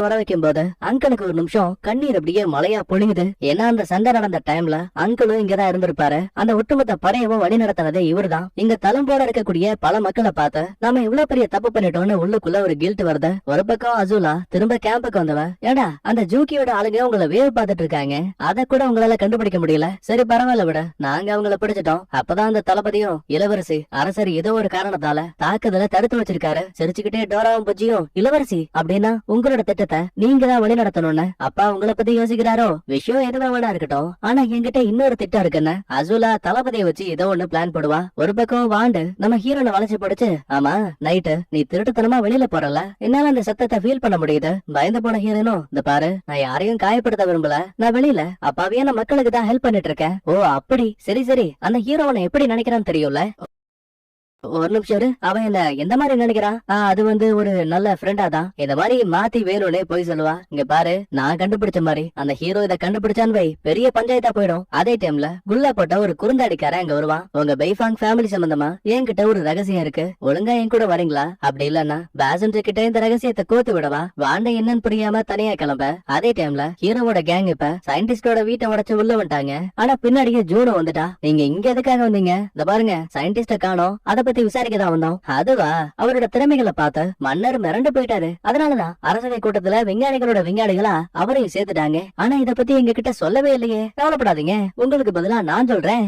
வர வைக்கும் போது அங்கிளுக்கு ஒரு நிமிஷம் கண்ணீர் அப்படியே மழையா பொழியுது. ஏன்னா அந்த சண்டை நடந்த டைம்ல அங்கிளும் இங்கதான் இருந்திருப்பாரு. அந்த ஒட்டுமொத்த படையவும் வழி நடத்தினதே இவருதான். இங்க தளம்போட இருக்கக்கூடிய பல மக்களை பார்த்து நம்ம இவ்வளவு பெரிய தப்பு பண்ணிட்டோம்னு உள்ளுக்குள்ள ஒரு கில்ட் வருது. ஒரு பக்கம் அசூலா திரும்ப கேம்புக்கு வந்தவ, ஏடா அந்த ஜூக்கியோட ஆளுங்க உங்களை வேவு பார்த்துட்டு இருக்காங்க, அத கூட உங்களால கண்டுபிடிக்க முடியல. சரி பரவாயில்ல விட, நாங்க அவங்கள பிடிச்சிட்டோம். அப்பதான் அந்த தளபதியும் இளவரசி அரசர் ஏதோ ஒரு காரணத்தால தாக்குதல தடுத்து வச்சிருக்காரு. சிரிச்சுக்கிட்டே டோராவும் புஜ்ஜியும், இளவரசி அப்படின்னா உங்களோட திட்டத்தை நீங்க தான் வழி நடத்தணும்னு அப்பா உங்களை பத்தி யோசிக்கிறாரோ. விஷயம் எதுவா வேணா இருக்கட்டும், ஆனா என்கிட்ட இன்னொரு திட்டம் இருக்குன்னு அசூலா தளபதியை வச்சு ஏதோ ஒண்ணு பிளான் போடுவா. ஒரு பக்கம் வாண்டு நம்ம ஹீரோனை வளைச்சு போடுச்சு. ஆமா நைட்டு நீ திருட்டுத்தனமா வெளியில போறல, என்னால அந்த சத்தத்தை ஃபீல் பண்ண முடியுது. பயந்து போன ஹீரோனும், இந்த பாரு நான் யாரையும் காயப்படுத்த விரும்பல, நான் வெளியில அப்பாவியான மக்களுக்கு தான் ஹெல்ப் பண்ணிட்டு இருக்கேன். ஓ அப்படி, சரி சரி, அந்த ஹீரோவனை எப்படி நினைக்கிறான்னு தெரியும்ல. ஒரு நிமிஷம் இரு, அவன் என்ன எந்த மாதிரி நினைக்கிறான்? அது வந்து ஒரு நல்ல ஃப்ரெண்டா தான் இந்த மாதிரி மாத்தி வேணும்னே போய் சொல்லுவா. இங்க பாரு, நான் கண்டுபிடிச்ச மாதிரி அந்த ஹீரோ இதை கண்டுபிடிச்சான்னு வை, பெரிய பஞ்சாயத்தா போயிடும். அதே டைம்ல குல்லா போட்ட ஒரு குறுந்தாடிக்காரன் அங்க வருவான். உங்க பெய்ஃபாங் ஃபேமிலி சம்பந்தமா என்கிட்ட ஒரு ரகசியம் இருக்கு, ஒழுங்கா என் கூட வரீங்களா? அப்படி இல்லன்னா பேசஞ்சர் கிட்ட இந்த ரகசியத்தை கோத்து விடவா. வாண்ட என்னன்னு புரியாம தனியா கிளம்ப. அதே டைம்ல ஹீரோவோட கேங் இப்ப சயின்டிஸ்டோட வீட்டை உடைச்சு உள்ள வந்துட்டாங்க. ஆனா பின்னாடியே ஜூனோ வந்துட்டா. நீங்க இங்க எதுக்காக வந்தீங்க? இந்த பாருங்க சயின்டிஸ்ட காணோம், அத பத்தி விசாரிக்கதான் வந்தோம். அதுவா, அவரோட திறமைகளை பார்த்து மன்னர் மிரண்டு போயிட்டாரு. அதனாலதான் அரசவை கூட்டத்துல விஞ்ஞானிகளோட விஞ்ஞானிகளா அவரையும் சேர்த்துட்டாங்க. ஆனா இத பத்தி எங்க கிட்ட சொல்லவே இல்லையே. கவலைப்படாதீங்க, உங்களுக்கு பதிலா நான் சொல்றேன்.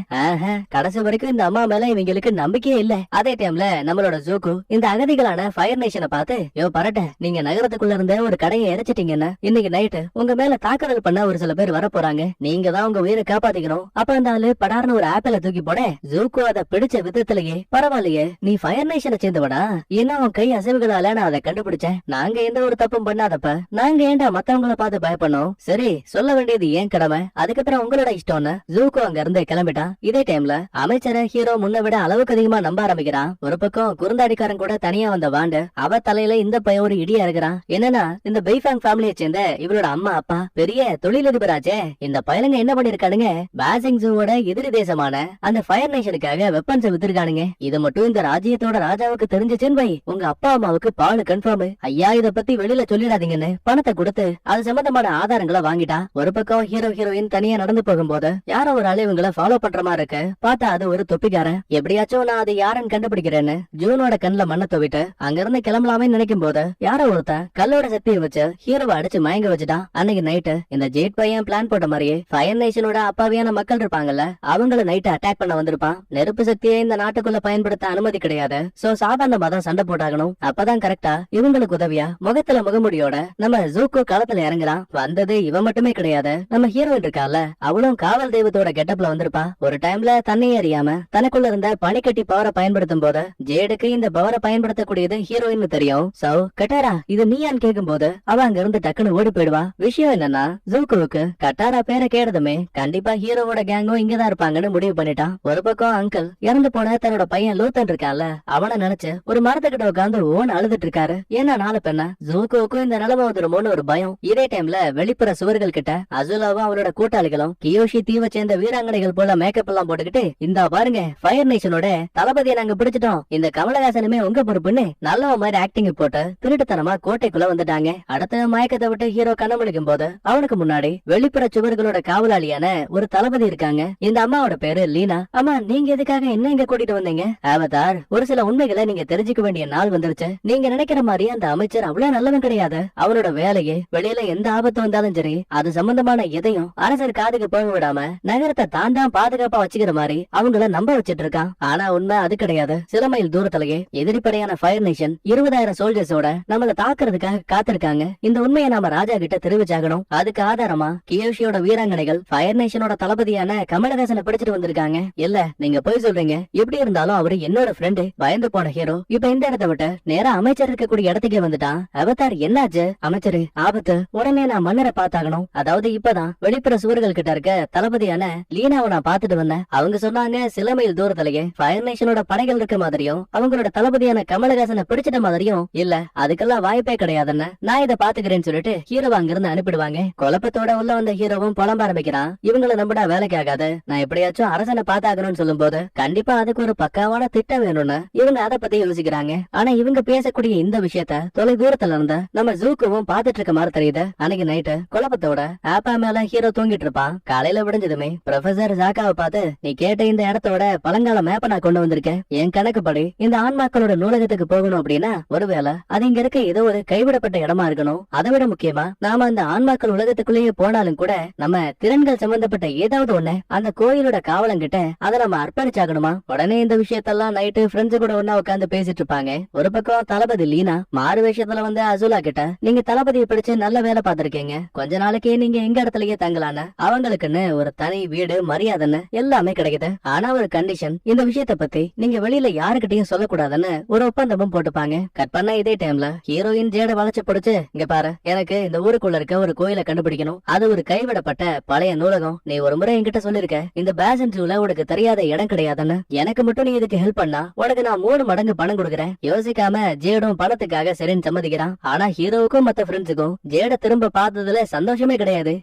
கடைசி வரைக்கும் இந்த அம்மா மேல இவங்களுக்கு நம்பிக்கையே இல்ல. அதே டைம்ல நம்மளோட ஜோக்கு இந்த அகதிகளான ஃபயர் நேஷனை பார்த்து, யோ பரட்ட, நீங்க நகரத்துக்குள்ள இருந்த ஒரு கடையை இறைச்சிட்டீங்கன்னா இன்னைக்கு நைட்டு உங்க மேல தாக்குதல் பண்ண ஒரு சில பேர் வர போறாங்க. நீங்க தான் உங்க உயிரை காப்பாத்திக்கணும். அப்ப அந்த ஆளு படார்னு ஒரு ஆப்பிள தூக்கி போட, ஜோக்கு அதை பிடிச்ச விதத்திலேயே, பரவாயில்லையே நீ ஃபயர் நேஷனை சேர்ந்தவடா, என்ன உன் கை அசைவுகளால நான் அதை கண்டுபிடிச்சேன். நாங்க எந்த ஒரு தப்பும் பண்ணாதப்ப நாங்க ஏன்டா மத்தவங்களை பார்த்து பயப்படணும்? சரி, சொல்ல வேண்டியது ஏன் கடமை, அதுக்கப்புறம் உங்களோட இஷ்டம்னு ஜூக்கோ அங்க இருந்து கிளம்பிட்டான். இதே டைம்ல அமைச்சரை ஹீரோ முன்ன விட அளவுக்கு அதிகமா நம்ப ஆரம்பிக்கிறான். ஒரு பக்கம் குறுந்தாடிக்காரன் கூட தனியா வந்த வாண்டு அவ தலையில இந்த பையன் ஒரு இடியா இருக்கிறான். என்னன்னா இந்த பெய்ஃபாங் ஃபேமிலியை சேர்ந்த இவரோட அம்மா அப்பா பெரிய தொழிலதிபராச்சே. இந்த பயலுங்க என்ன பண்ணிருக்கானுங்க, பாசிங் ஜூவோட எதிரி தேசமான அந்த ஃபயர் நேஷனுக்காக வெப்பன்ஸ் வித்திருக்கானுங்க. இது மட்டும் இந்த ராஜ்யத்தோட ராஜாவுக்கு தெரிஞ்சிச்சுன்னு வை, உங்க அப்பா அம்மாவுக்கு பாலு கன்ஃபார்ம். ஐயா இத பத்தி வெளியில சொல்லிடாதீங்கன்னு பணத்தை கொடுத்து அது சம்பந்தமான ஆதாரங்களை வாங்கிட்டா. ஒரு பக்கம் ஹீரோ ஹீரோயின் தனியா நடந்து போகும்போது யாரோ ஒரு ஆளு இவங்களை ஃபாலோ பண்ற மாதிரி இருக்கு. பார்த்தா அது ஒரு தொப்பிக்காரன். எப்படியாச்சும் நான் அது யாருன்னு கண்டுபிடிக்கிறேன்னு ஜூனோட கண்ணுல மண்ணை துவிட்டு அங்க இருந்து கிளம்பலாமே நினைக்கும் போது யாரோ ஒருத்தன் கல்லோட சக்தியை வச்சு ஹீரோவை அடிச்சு மயங்க வச்சுட்டான். அன்னைக்கு நைட்டு இந்த ஜேட் பையன் பிளான் போட்ட மாதிரியே ஃபயர் நேஷனோட அப்பாவியான மக்கள் இருப்பாங்கல்ல, அவங்கள நைட்டு அட்டாக் பண்ண வந்திருப்பான். நெருப்பு சக்தியை இந்த நாட்டுக்குள்ள பயன்படுத்த அனுமதி கிடையாது. சோ சாதாரணமா தான் சண்டை போட்டாகணும். அப்பதான் கரெக்டா இவங்களுக்கு உதவியா முகத்துல முகமுடியோட நம்ம ஜூக்கோ களத்துல இறங்குறான். வந்தது இவன் மட்டுமே கிடையாது, நம்ம ஹீரோயின் இருக்கால, அவளும் காவல் தெய்வத்தோட கெட்டப்ல வந்திருப்பா. ஒரு டைம்ல தன்னை அறியாம தனக்குள்ள இருந்த பனிக்கட்டி பவரை பயன்படுத்தும் போது ஜேடுக்கு இந்த பவரை பயன்படுத்தக்கூடியது ஹீரோயின் தெரியும். சோ கட்டாரா இது நீயான்னு கேட்கும் போது அவ அங்க இருந்து டக்குன்னு ஓடி போயிடுவா. விஷயம் என்னன்னா ஜூக்கோவுக்கு கட்டாரா பேரை கேட்டதுமே கண்டிப்பா ஹீரோவோட கேங்கும் இங்கதான் இருப்பாங்கன்னு முடிவு பண்ணிட்டான். ஒரு பக்கம் அங்கிள் இறந்து போன தன்னோட பையன் லூத்தன் இருக்கான்ல, அவனை நினைச்சு ஒரு மரத்துக்கிட்ட உட்காந்து ஓன் அழுதுட்டு இருக்காரு. ஏன்னா நாளை பெண்ண ஜூக்கோவுக்கும் இந்த நிலைமை வந்துருமோன்னு ஒரு பயம். இதே டைம்ல வெளிப்புற சுவர்கள் கிட்ட அசுலாவும் அவரோட கூட்டாளிகளும் கியோஷி தீவை சேர்ந்த வீராங்கனைகள் போல மேக்கப் எல்லாம் போட்டுக்கிட்டு, இந்த பாருங்க ஃபயர் நேஷனோட தளபதியை நாங்க பிடிச்சிட்டோம், இந்த கமலஹாசனுமே உங்க பொறுப்புன்னு நல்லவ மாதிரி ஆக்டிங் போட்டு திருட்டுத்தனமா கோட்டைக்குள்ள வந்துட்டாங்க. அடுத்த மயக்கத்தை விட்டு ஹீரோ கண்ண முழிக்கும் போது அவனுக்கு முன்னாடி வெளிப்புற சுவர்களோட காவலாளியான ஒரு தளபதி இருக்காங்க. இந்த அம்மாவோட பேரு லீனா. அம்மா நீங்க எதுக்காக என்ன இங்க கூட்டிட்டு வந்தீங்க? அவதார், ஒரு சில உண்மைகளை நீங்க தெரிஞ்சுக்க வேண்டிய நாள் வந்துருச்சு. நீங்க நினைக்கிற மாதிரி அந்த அமைச்சர் அவ்வளவு நல்லவன் கிடையாது. அவனோட வேலையே வெளியில எந்த ஆபத்து வந்தாலும் சரி அது சம்பந்தமான எதையும் அரசர் காதுக்கு போக விடாம நகரத்தை தான் தான் பாதுகாப்பா வச்சுக்கிற மாதிரி அவங்கள நம்ப வச்சிட்டு இருக்கான். ஆனா உண்மை அது கிடையாது. சில மைல் தூரத்திலேயே எதிரிப்படையான ஃபயர் நேஷன் 20,000 சோல்ஜர்ஸோட நம்மள தாக்குறதுக்காக காத்திருக்காங்க. இந்த உண்மையை நாம ராஜா கிட்ட தெரிவிச்சாகணும். அதுக்கு ஆதாரமா கியோஷியோட வீராங்கனைகள் ஃபயர் நேஷனோட தளபதியான கமலஹாசனை பிடிச்சிட்டு வந்திருக்காங்க. இல்ல நீங்க போய் சொல்றீங்க, எப்படி இருந்தாலும் அவரு என்னோட ஃப்ரெண்டு. பயந்து போன ஹீரோ இப்ப இந்த இடத்தை விட்டு நேரா அமைச்சர் இருக்கக்கூடிய இடத்துக்கே வந்துட்டான். அவதார் என்னாச்சு? அமைச்சரு ஆபத்து, உடனே நான் மன்னரை பார்த்தாகணும். அதாவது இப்பதான் வெளிப்புற சுவர்கள் கிட்ட இருக்க தளபதியான லீனாவை நான் பாத்துட்டு வந்தேன். அவங்க சொன்னாங்க சில மைல் தூரத்திலேயே ஃபயர் நேஷனோட படைகள் இருக்க மாதிரியும் அவங்களோட தளபதியான கமலஹாசனை பிடிச்சிட்ட மாதிரியும். இல்ல அதுக்கெல்லாம் வாய்ப்பே கிடையாதுன்னு நான் இதை பாத்துக்கிறேன்னு சொல்லிட்டு ஹீரோவை அங்கிருந்து அனுப்பிடுவாங்க. குழப்பத்தோட உள்ள வந்த ஹீரோவும் புலம்ப ஆரம்பிக்கிறான். இவங்களை நம்பினா வேலைக்கு ஆகாது, நான் எப்படியாச்சும் அரசனை பார்த்தாகணும்னு சொல்லும் போது கண்டிப்பா அதுக்கு ஒரு பக்காவான திட்டம் கிட்ட வேணும்னு இவங்க அதை பத்தி யோசிக்கிறாங்க. ஆனா இவங்க பேசக்கூடிய இந்த விஷயத்த தொலை தூரத்துல இருந்த நம்ம ஜூக்குவும் பாத்துட்டு இருக்க மாதிரி தெரியுது. அன்னைக்கு நைட்டு குழப்பத்தோட ஆப்பா மேல ஹீரோ தூங்கிட்டு இருப்பான். காலையில விடிஞ்சதுமே ப்ரொஃபசர் ஜாக்காவை பார்த்து, நீ கேட்ட இந்த இடத்தோட பழங்கால மேப்ப நான் கொண்டு வந்திருக்கேன். என் கணக்குப்படி இந்த ஆன்மாக்களோட நூலகத்துக்கு போகணும் அப்படின்னா ஒருவேளை அது இங்க இருக்க ஏதோ ஒரு கைவிடப்பட்ட இடமா இருக்கணும். அதை விட முக்கியமா நாம அந்த ஆன்மாக்கள் உலகத்துக்குள்ளேயே போனாலும் கூட நம்ம திறன்கள் சம்பந்தப்பட்ட ஏதாவது ஒண்ணு அந்த கோயிலோட காவலங்கிட்ட அதை நம்ம அர்ப்பணிச்சாகணுமா. உடனே இந்த விஷயத்தெல்லாம் நைட்டு ஃப்ரெண்ட்ஸ் கூட ஒன்னா உட்காந்து பேசிட்டு இருப்பாங்க. ஒரு பக்கம் தளபதி லீனா மாறு விஷயத்துல வந்து அசுலா கிட்ட, நீங்க தளபதியை பிடிச்சு நல்ல வேலை பார்த்திருக்கீங்க, கொஞ்ச நாளைக்கே நீங்க எங்க இடத்துலயே தங்கலான்னு அவங்களுக்குன்னு ஒரு தனி வீடு மரியாதைன்னு எல்லாமே கிடைக்குது. ஆனா ஒரு கண்டிஷன், இந்த விஷயத்த பத்தி நீங்க வெளியில யாருக்கிட்டையும் சொல்லக்கூடாதுன்னு ஒரு ஒப்பந்தமும் போட்டுப்பாங்க. கட் பண்ண இதே டைம்ல ஹீரோயின் ஜேட வளைச்சு பிடிச்சு, இங்க பாரு, எனக்கு இந்த ஊருக்குள்ள இருக்க ஒரு கோயிலை கண்டுபிடிக்கணும். அது ஒரு கைவிடப்பட்ட பழைய நூலகம். நீ ஒரு முறை என்கிட்ட சொல்லிருக்க இந்த பேசன்ட்ல உனக்கு தெரியாத இடம் கிடையாதுன்னு. எனக்கு மட்டும் நீ இதுக்கு ஹெல்ப் பண்ணா உனக்கு நான் 3 மடங்கு பணம் கொடுக்குறேன். யோசிக்காம ஜேடும் பணத்துக்காக சரின்னு சம்மதிக்கிறான். ஆனா ஹீரோவுக்கும் மத்த ஃப்ரெண்ட்ஸுக்கும் ஜேட திரும்ப பார்த்ததுல சந்தோஷமே கிடையாது.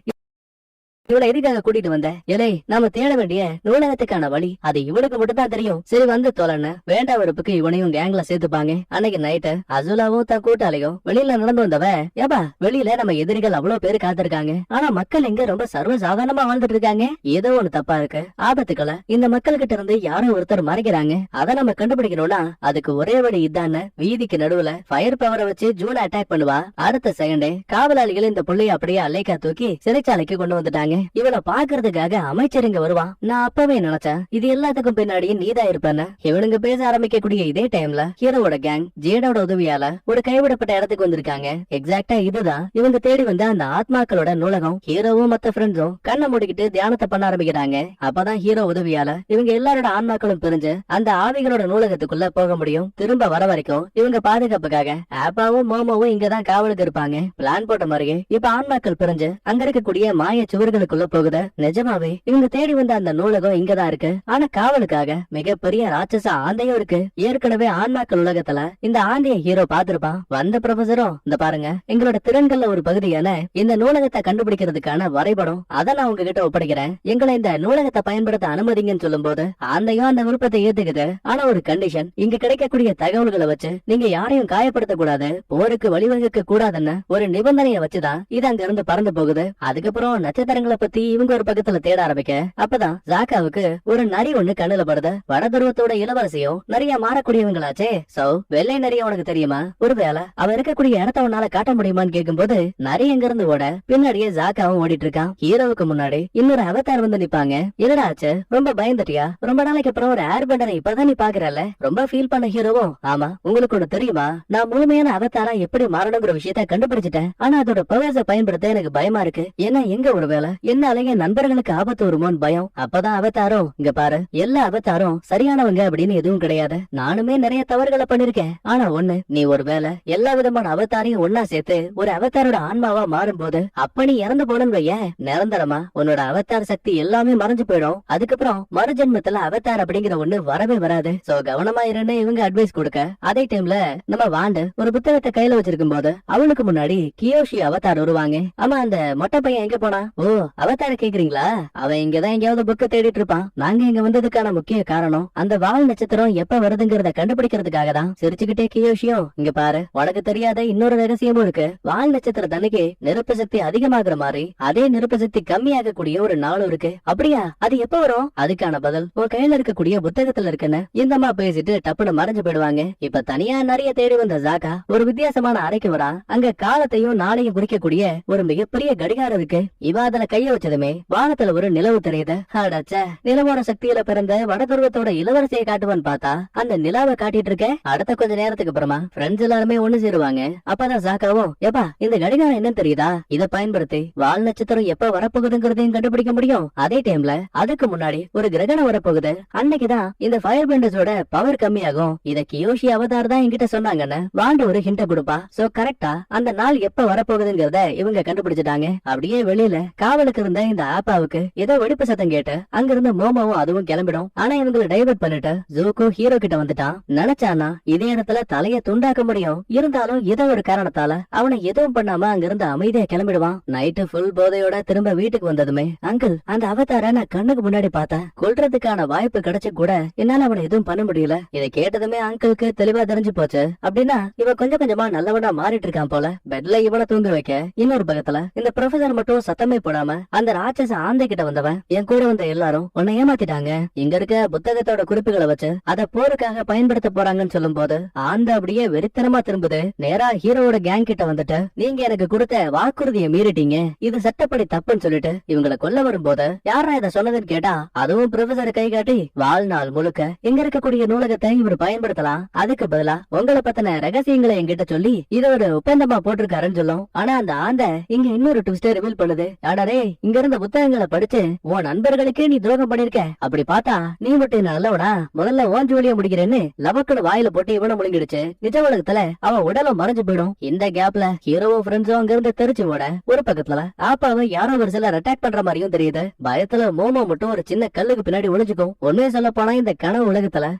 இவளை எதுக்காக கூட்டிட்டு வந்த? ஏலே, நாம தேட வேண்டிய நூலகத்துக்கான வழி அது இவனுக்கு மட்டும் தான் தெரியும். சரி வந்து தொலைன்னு வேண்டா வெறுப்புக்கு இவனையும் கேங்ல சேர்த்துப்பாங்க. அன்னைக்கு நைட்டு அசுலாவும் தன் கூட்டாளியும் வெளியில நடந்து வந்தவ, ஏப்பா வெளியில நம்ம எதிரிகள் அவ்வளவு பேரு காத்திருக்காங்க, ஆனா மக்கள் இங்க ரொம்ப சர்வ சாதாரணமா வாழ்ந்துட்டு இருக்காங்க. ஏதோ ஒண்ணு தப்பா இருக்கு. ஆபத்துக்களை இந்த மக்கள் கிட்ட இருந்து யாரோ ஒருத்தர் மறைக்கிறாங்க. அதை நம்ம கண்டுபிடிக்கணும்னா அதுக்கு ஒரே வழி இதான்னு வீதிக்கு நடுவுல ஃபயர் பவரை வச்சு ஜூன் அட்டாக் பண்ணுவா. அடுத்த செகண்டே காவலாளிகள் இந்த புள்ளைய அப்படியே அலைக்கா தூக்கி சிறைச்சாலைக்கு கொண்டு வந்துட்டாங்க. இவளை பாக்குறதுக்காக அமைச்சர் இங்க வருவான். நான் அப்பவே நினைச்சேன் இது எல்லாத்துக்கும் பின்னாடி நீதான் இருப்பேன்னு. இவனுங்க பேச ஆரம்பிக்கக்கூடிய இதே டைம்ல ஹீரோவோட கேங் ஜேடோட உதவியால ஒரு கைவிடப்பட்ட இடத்துக்கு வந்திருக்காங்க. எக்ஸாக்டா இதுதான் இவங்க தேடி வந்த அந்த ஆத்மாக்களோட நூலகம். ஹீரோவும் மத்த ஃப்ரெண்ட்ஸும் கண்ணை மூடிக்கிட்டு தியானத்தை பண்ண ஆரம்பிக்கிறாங்க. அப்பதான் ஹீரோ உதவியால இவங்க எல்லாரோட ஆன்மாக்களும் பிரிஞ்சு அந்த ஆவிகளோட நூலகத்துக்குள்ள போக முடியும். திரும்ப வர வரைக்கும் இவங்க பாதுகாப்புக்காக ஆப்பாவும் மோமோவும் இங்கதான் காவலுக்கு இருப்பாங்க. பிளான் போட்ட மாதிரியே இப்ப ஆன்மாக்கள் பிரிஞ்சு அங்க இருக்கக்கூடிய மாய சுவர்களுக்குள்ள போகுது. நிஜமாவே இவங்க தேடி வந்த அந்த நூலகம் இங்கதான் இருக்கு. ஆனா காவலுக்காக மிகப்பெரிய ராட்சச ஆந்தையும் இருக்கு. ஏற்கனவே ஆன்மாக்கள் உலகத்துல இந்த ஆந்தைய ஹீரோ பாத்திருப்பான். வந்த ப்ரொஃபசரும், இந்த பாருங்க, எங்களோட திறன்கள்ல ஒரு பகுதியான இந்த நூலகத்தை கண்டுபிடிக்கிறதுக்கான வரைபடம் அதை நான் உங்ககிட்ட ஒப்படைக்கிறேன். எங்களை இந்த நூலகத்தை பயன்படுத்த அனுமதிங்கன்னு சொல்லும் போது ஆந்தையும் அந்த விருப்பத்தை ஏத்துக்குது. ஆனா ஒரு கண்டிஷன், இங்க கிடைக்கக்கூடிய தகவல்களை வச்சு நீங்க யாரையும் காயப்படுத்த கூடாது, போருக்கு வழிவகுக்க கூடாதுன்னு ஒரு நிபந்தனையை வச்சுதான் இது அங்க இருந்து பறந்து போகுது. அதுக்கப்புறம் நட்சத்திரங்களை பத்தி இவங்க ஒரு பக்கத்துல தேட ஆரம்பிக்க அப்பதான் ஜாக்காவுக்கு ஒரு நரி ஒண்ணு கண்ணுல படுது. வடதுருவத்தோட இளவரசியும் நிறைய மாறக்கூடியவங்களாச்சே. சோ வெள்ளை நரிய உனக்கு தெரியுமா? ஒருவேளை அவ இருக்கக்கூடிய இடத்த உன்னால காட்ட முடியுமான்னு கேட்கும் போது நரி எங்க இருந்து ஓட பின்னாடியே ஜாக்காவும் ஓடிட்டு இருக்கான். ஹீரோவுக்கு முன்னாடி இன்னொரு அவதார் வந்து நிப்பாங்க. என்னடா ஆச்சு, ரொம்ப பயந்துட்டியா? ரொம்ப நாளைக்கு அப்புறம் ஒரு ஏர் பெண்டரை இப்பதான் நீ பாக்குறல. ரொம்ப ஃபீல் பண்ண ஹீரோவும், ஆமா உங்களுக்கு ஒண்ணு தெரியுமா, நான் முழுமையான அவதாரா எப்படி மாறணுங்கிற விஷயத்த கண்டுபிடிச்சிட்டேன். ஆனா அதோட பவர்ஸை பயன்படுத்த எனக்கு பயமா இருக்கு. ஏன்னா எங்க ஒருவேளை என்னால என் நண்பர்களுக்கு ஆபத்து வருமோன்னு பயம். அப்பதான் அவதாரம், இங்க பாரு, எல்லா அவதாரும் சரியானவங்க அப்படின்னு எதுவும் கிடையாது. நானுமே நிறைய தவறுகளை பண்ணிருக்கேன். ஆனா ஒண்ணு, நீ ஒருவேளை எல்லா விதமான அவதாரையும் ஒன்னா சேர்த்து ஒரு அவதாரோட ஆன்மாவா மாறும்போது அப்ப நீ இறந்து போனன்னு வையேன், நிரந்தரமா உன்னோட அவதார சக்தி எல்லாமே மறைஞ்சு போயிடும். அதுக்கப்புறம் மறுஜென்மத்துல அவதார் அப்படிங்கிற ஒண்ணு வரவே வராது. சோ கவனமா இருன்னு இவங்க அட்வைஸ் கொடுக்க, அதே டைம்ல நம்ம வாண்டு ஒரு புத்தகத்தை கையில வச்சிருக்கும் போது அவளுக்கு முன்னாடி கியோஷி அவதார் வருவாங்க. ஆமா, அந்த மொட்டை பையன் எங்க போனா? ஓ, அவதார கேக்குறீங்களா? அவன் இங்கதான் எங்கேயாவது புக்க தேடிட்டு இருப்பான். நாங்க இங்க வந்ததுக்கான முக்கிய காரணம் அந்த வால் நட்சத்திரம் எப்ப வருதுங்கிறத கண்டுபிடிக்கிறதுக்காக தான். சிரிச்சுக்கிட்டே கியோஷியும், இங்க பாரு, உனக்கு தெரியாத இன்னொரு ரகசியமும் இருக்கு. வால் நட்சத்திரம் தனக்கு நெருப்பு சக்தி அதிகமாகிற மாதிரி அதே நெருப்பு சக்தி கம்மியாக கூடிய ஒரு நாளும் இருக்கு. அப்படியா? அது எப்ப வரும்? அதுக்கான பதில் உன் கையில இருக்கக்கூடிய புத்தகத்துல இருக்குன்னு இந்தமா பேசிட்டு டப்புன்னு மறைஞ்சு போயிடுவாங்க. இப்ப தனியா நிறைய தேடி வந்த ஜாக்கா ஒரு வித்தியாசமான அறைக்கு வரா. அங்க காலத்தையும் நாளையும் குறிக்கக்கூடிய ஒரு மிகப்பெரிய கடிகாரம் இருக்கு. இவ அதுல கைய வச்சதுமே வானத்துல ஒரு நிலவு தெரியுது. அடச்சே, நிலவோட சக்தியில பிறந்த வடதுருவத்தோட இளவரசியை காட்டுவான்னு பார்த்தா அந்த நிலாவை காட்டிட்டு இருக்க. அடுத்த கொஞ்ச நேரத்துக்கு அப்புறமா ஃப்ரெண்ட்ஸ் எல்லாருமே ஒண்ணு சேருவாங்க. அப்பதான் ஜாக்காவும், ஏப்பா இந்த கடிகாரம் என்னன்னு தெரியுதா? இத பயன்படுத்தி வால் நட்சத்திரம் எப்ப வரப்போகுதுங்கிறதையும் கண்டுபிடிக்க முடியும். அதே டைம்ல அதுக்கு முன்னாடி ஒரு கிரகணம் வரப்போகுது. அன்னைக்குதான் இந்த ஃபயர் பெண்டர்ஸோட பவர் கம்மியாகும். இத கியோஷி அவதார் தான் என்கிட்ட சொன்னாங்கன்னு வாண்டு ஒரு ஹிண்ட கொடுப்பா. சோ கரெக்டா அந்த நாள் எப்ப வரப்போகுதுங்கிறத இவங்க கண்டுபிடிச்சிட்டாங்க. அப்படியே வெளியில காவல் ஹீரோளுக்கு இருந்த இந்த ஆப்பாவுக்கு ஏதோ வெடிப்பு சத்தம் கேட்டு அங்க இருந்த மோமாவும் அதுவும் கிளம்பிடும். ஆனா இவங்களை டைவர்ட் பண்ணிட்டு ஜூகோ ஹீரோ கிட்ட வந்துட்டான். நினைச்சானா இதே இடத்துல தலைய துண்டாக்க முடியும், இருந்தாலும் ஏதோ ஒரு காரணத்தால அவனை எதுவும் பண்ணாம அங்க இருந்து அமைதியா கிளம்பிடுவான். நைட்டு ஃபுல் போதையோட திரும்ப வீட்டுக்கு வந்ததுமே, அங்கிள் அந்த அவதார நான் கண்ணுக்கு முன்னாடி பார்த்தேன், கொல்றதுக்கான வாய்ப்பு கிடைச்சு கூட என்னால அவனை எதுவும் பண்ண முடியல. இதை கேட்டதுமே அங்கிளுக்கு தெளிவா தெரிஞ்சு போச்சு. அப்படின்னா இவ கொஞ்சம் கொஞ்சமா நல்லவனா மாறிட்டு இருக்கான் போல. பெட்ல இவனை தூங்க வைக்க இன்னொரு பக்கத்துல இந்த ப்ரொஃபசர் மட்டும் சத்தமே போடாம அந்த ராட்சச ஆந்தை கிட்ட வந்தவன், என் கூட வந்த எல்லாரும் உன்னை ஏமாத்திட்டாங்க, இங்க இருக்க புத்தகத்தோட குறிப்புகளை வச்சு அத போருக்காக பயன்படுத்த போறாங்கன்னு சொல்லும் போது ஆந்த அப்படியே வெறித்தனமா திரும்புது. நேரா ஹீரோவோட கேங் கிட்ட வந்துட்டு, நீங்க எனக்கு கொடுத்த வாக்குறுதியை மீறிட்டீங்க, இது சட்டப்படி தப்புன்னு சொல்லிட்டு இவங்களை கொல்ல வரும்போது யாரா இத சொன்னதுன்னு கேட்டா, அதுவும் ப்ரொஃபசர் கை காட்டி வாழ்நாள் முழுக்க இங்க இருக்கக்கூடிய நூலகத்தை இவர் பயன்படுத்தலாம், அதுக்கு பதிலா உங்களை பத்தின ரகசியங்களை என்கிட்ட சொல்லி இத ஒரு ஒப்பந்தமா போட்டிருக்காருன்னு சொல்லும். ஆனா அந்த ஆந்த இங்க இன்னொரு ட்விஸ்டை ரிவீல் பண்ணுது. ஆனாரே இங்க இருந்த புத்தகங்களை படிச்சு உன் நண்பர்களுக்கே நீ துரோகம் பண்ணிருக்க, அப்படி பார்த்தா நீ மட்டும் நல்லவனா, முதல்ல ஓன் ஜோலியா முடிக்கிறேன்னு லவக்குன்னு வாயில போட்டு இவனை முழுங்கிடுச்சு. நிஜ உலகத்துல அவன் உடலும் மறைஞ்சு போயிடும். இந்த கேப்ல ஹீரோவும் ஃப்ரெண்ட்ஸும் அங்க இருந்து தெரிச்சு ஓட ஒரு பக்கத்துல ஆப்பாவை யாரோ ஒரு சிலர் அட்டாக் பண்ற மாதிரியும் தெரியுது. பயத்துல மோமோ மட்டும் ஒரு சின்ன கல்லுக்கு பின்னாடி ஒளிஞ்சுக்கும். உண்மையை சொல்ல போனா இந்த கனவு உலகத்துல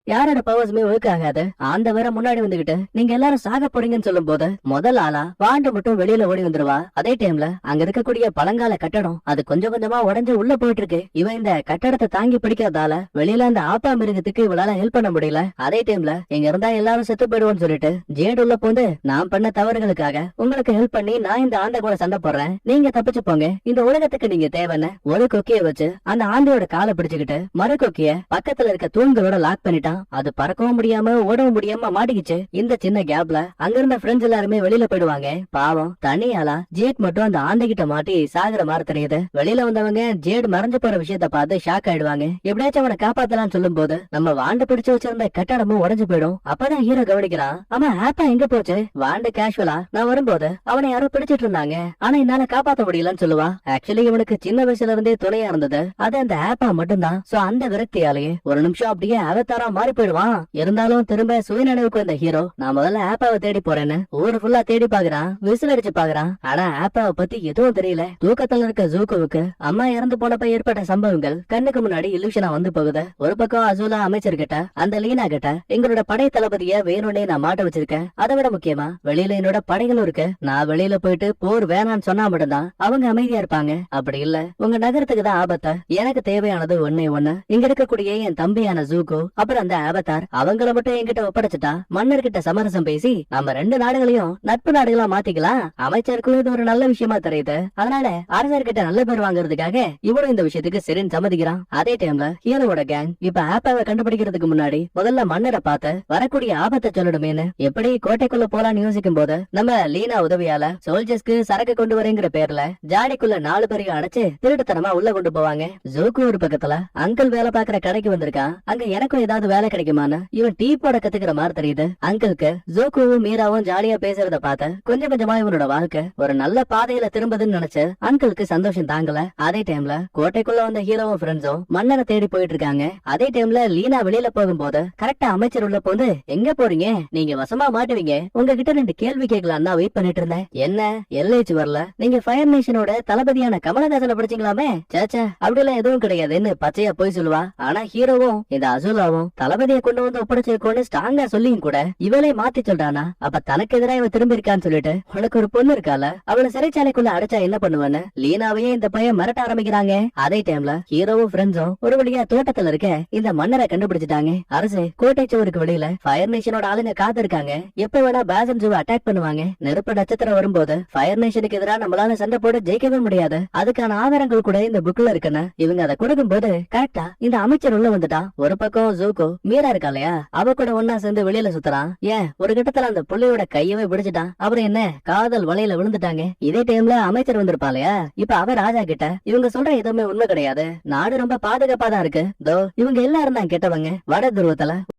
யாரோட பவர்ஸுமே ஒர்க் ஆகாது. அந்த வேற முன்னாடி வந்துகிட்டு நீங்க எல்லாரும் சாக போறீங்கன்னு சொல்லும் போது முதல் ஆளா வாண்டு மட்டும் வெளியில ஓடி வந்துருவா. அதே டைம்ல அங்க இருக்கக்கூடிய பழங்கால கட்டடம் அது கொஞ்சம் கொஞ்சமா உடஞ்சு உள்ள போயிட்டு இருக்கு. இவன் இந்த கட்டடத்தை தாங்கி பிடிக்காதால வெளியில அந்த ஆப்பா மிருகத்துக்கு இவளால ஹெல்ப் பண்ண முடியல. அதே டைம்ல இங்க இருந்தா எல்லாரும் செத்து போயிடுவோம்னு சொல்லிட்டு ஜேட் உள்ள போந்து, நான் பண்ண தவறுகளுக்காக உங்களுக்கு ஹெல்ப் பண்ணி நான் இந்த ஆண்ட கூட சண்டை போடுறேன், நீங்க தப்பிச்சு போங்க, இந்த உலகத்துக்கு நீங்க தேவைன்னு ஒரு கொக்கிய வச்சு அந்த ஆண்டையோட காலை பிடிச்சுக்கிட்டு மறு கொக்கிய பக்கத்துல இருக்க தூண்களோட லாக் பண்ணிட்டான். அது பறக்கவும் முடியாம ஓடவும் முடியாம மாட்டிக்கிச்சு. இந்த சின்ன கேப்ல அங்க இருந்த ஃப்ரெண்ட்ஸ் எல்லாருமே வெளியில போயிடுவாங்க. பாவம் தனியாலா ஜேட் மட்டும் அந்த ஆந்தை கிட்ட மாட்டி சாகுற மாதிரி தெரியுது. வெளியில வந்தவங்க ஜேட் மறைஞ்சு போற விஷயத்த பார்த்து ஷாக் ஆயிடுவாங்க. எப்படியாச்சும் அவனை காப்பாத்தலாம்னு சொல்லும் போது நம்ம வாண்டு பிடிச்சு வச்சிருந்த கட்டடமும் உடஞ்சு போயிடும். அப்பதான் ஹீரோ கவனிக்கிறான், ஆமா ஆப்பா எங்க போச்சு, வாண்டு கேஷுவலா நான் வரும்போது அவனை யாரோ பிடிச்சிட்டு இருந்தாங்க, ஆனா என்னால காப்பாத்த முடியலன்னு சொல்லுவா. ஆக்சுவலி இவனுக்கு சின்ன வயசுல இருந்தே துணையா இருந்தது அது அந்த ஆப்பா மட்டும்தான். சோ அந்த விரக்தியாலேயே ஒரு நிமிஷம் அப்படியே அவதாரா மாறி போயிடுவான். இருந்தாலும் திரும்ப சுயநினைவுக்கு வந்த ஹீரோ, நான் முதல்ல ஆப்பாவை தேடி போறேன்னு ஊரு ஃபுல்லா தேடி பாக்குறான், விசில் அடிச்சு பாக்குறான். ஆனா ஆப்பாவை பத்தி எதுவும் தெரியல. தூக்கத்துல இருக்க ஜூகோவுக்கு அம்மா இறந்து போனப்ப ஏற்பட்ட சம்பவங்கள் கண்ணுக்கு முன்னாடி இல்லூஷனா வந்து போகுது. ஒரு பக்கம் அசூலா அமைச்சர்கிட்ட அந்த லீனா கிட்ட எங்களோட படை தளபதிய வேணும்னே நான் மாட்ட வச்சிருக்கேன், அதை விட முக்கியமா வெளியில என்னோட படைகளும் இருக்கு, நான் வெளியில போயிட்டு போர் வேணான்னு சொன்னா மட்டும்தான் அவங்க அமைதியா இருப்பாங்க, அப்படி இல்ல உங்க நகரத்துக்கு தான் ஆபத்து, எனக்கு தேவையானது ஒன்னே ஒண்ணு, இங்க இருக்கக்கூடிய என் தம்பியான ஜூகோ அப்புறம் அந்த அவதார் அவங்கள மட்டும் என்கிட்ட ஒப்படைச்சிட்டா மன்னர்கிட்ட சமரசம் பேசி நம்ம ரெண்டு நாடுகளையும் நட்பு நாடுகளா மாத்திக்கலாம். அமைச்சருக்கும் இது ஒரு நல்ல விஷயமா தெரியுது. அதனால அரசர்கிட்ட நல்ல பேர் வாங்குறதுக்காக இவனும் இந்த விஷயத்துக்கு சரின்னு சம்மதிக்கிறான். அதே டைம்ல ஹீரோவோட கேங் இப்ப ஆப்பாவை கண்டுபிடிக்கிறதுக்கு முன்னாடி முதல்ல மன்னரை பார்த்து வரக்கூடிய ஆபத்தை சொல்லணுமேனு எப்படி கோட்டைக்குள்ள போலான்னு யோசிக்கும் போது நம்ம லீனா உதவியால சோல்ஜர்ஸ்க்கு சரக்கு கொண்டு வரேங்கிற பேர்ல ஜாடிக்குள்ள 4 பேரையும் அடைச்சு திருட்டுத்தனமா உள்ள கொண்டு போவாங்க. ஜோக்கு ஒரு பக்கத்துல அங்கிள் வேலை பாக்குற கடைக்கு வந்திருக்கான். அங்க எனக்கும் ஏதாவது வேலை கிடைக்குமான்னு இவன் டீ போட கத்துக்கிற மாதிரி தெரியுது. அங்கிளுக்கு ஜோக்குவும் மீராவும் ஜாலியா பேசுறத பார்த்த கொஞ்சம் கொஞ்சமா இவனோட வாழ்க்கை ஒரு நல்ல பாதையில திரும்புதுன்னு நினைச்சு அங்கிளுக்கு சந்தோஷம் தாங்கல. அதே டைம்ல கோட்டைக்குள்ள வந்த ஹீரோவும் ஃப்ரெண்ட்ஸும் மன்னரை தேடி போயிட்டு இருக்காங்க. அதே டைம்ல லீனா வெளியில போகும்போது கரெக்டா அமைச்சர் உள்ள போது, எங்க போறீங்க, நீங்க வசமா மாட்டுவீங்க, உங்ககிட்ட 2 கேள்வி கேட்கலாம் தான் வெயிட் பண்ணிட்டு இருந்தேன். என்ன எல்ஏச் வரல, நீங்க ஃபயர் நேஷனோட தளபதியான கமலஹாசனை படிச்சீங்களாமே, சேச்சா அப்படிலாம் எதுவும் கிடையாதுன்னு பச்சையா போய் சொல்லுவா. ஆனா ஹீரோவும் இந்த அசூலாவும் தளபதியை கொண்டு வந்து ஒப்படைச்சிருக்கோன்னு ஸ்ட்ராங்கா சொல்லியும் கூட இவளே மாத்தி சொல்றானா, அப்ப தனக்கு எதிராக இவன் திரும்பி இருக்கான்னு சொல்லிட்டு உனக்கு ஒரு பொண்ணு இருக்கால அவளை சிறைச்சாலைக்குள்ள அடைச்சா என்ன பண்ணுவான்னு லீனாவையே இந்த பையன் மிரட்ட ஆரம்பிக்கிறாங்க. அதே டைம்ல ஹீரோவும் ஃப்ரெண்ட்ஸும் ஒரு வழியா தோட்டத்துல இருக்க இந்த மன்னரை கண்டுபிடிச்சிட்டாங்க. அரசு கோட்டை சுவருக்கு வெளியில ஃபயர் நேஷனோட ஆளுங்க காத்து இருக்காங்க, எப்ப வேணா பேசன் ஜூவை அட்டாக் பண்ணுவாங்க. நெருப்பு நட்சத்திரம் வரும்போது ஃபயர் நேஷனுக்கு எதிராக நம்மளால சண்டை போட்டு ஜெயிக்கவே முடியாது, அதுக்கான ஆதாரங்கள் கூட இந்த புக்ல இருக்குன்னு இவங்க அதை கொடுக்கும் போது கரெக்டா இந்த அமைச்சர் உள்ள வந்துட்டான். ஒரு பக்கம் ஜூகோ மீரா இருக்கா இல்லையா, அவ கூட ஒன்னா சேர்ந்து வெளியில சுத்துறான். ஏன் ஒரு கட்டத்துல அந்த புள்ளையோட கையவே பிடிச்சிட்டான். அப்புறம் என்ன காதல் வலையில விழுந்துட்டாங்க. இதே டைம்ல அமைச்சர் வந்திருப்பா இல்லையா, இப்ப அவ ராஜா கிட்ட இவங்க சொல்ற எதுவுமே உண்மை கிடையாது, நாடு ரொம்ப பாதுகாப்பா தான் இருக்கு, தோ இவங்க எல்லாரும் தான் கெட்டவங்க, வட துருவத்துல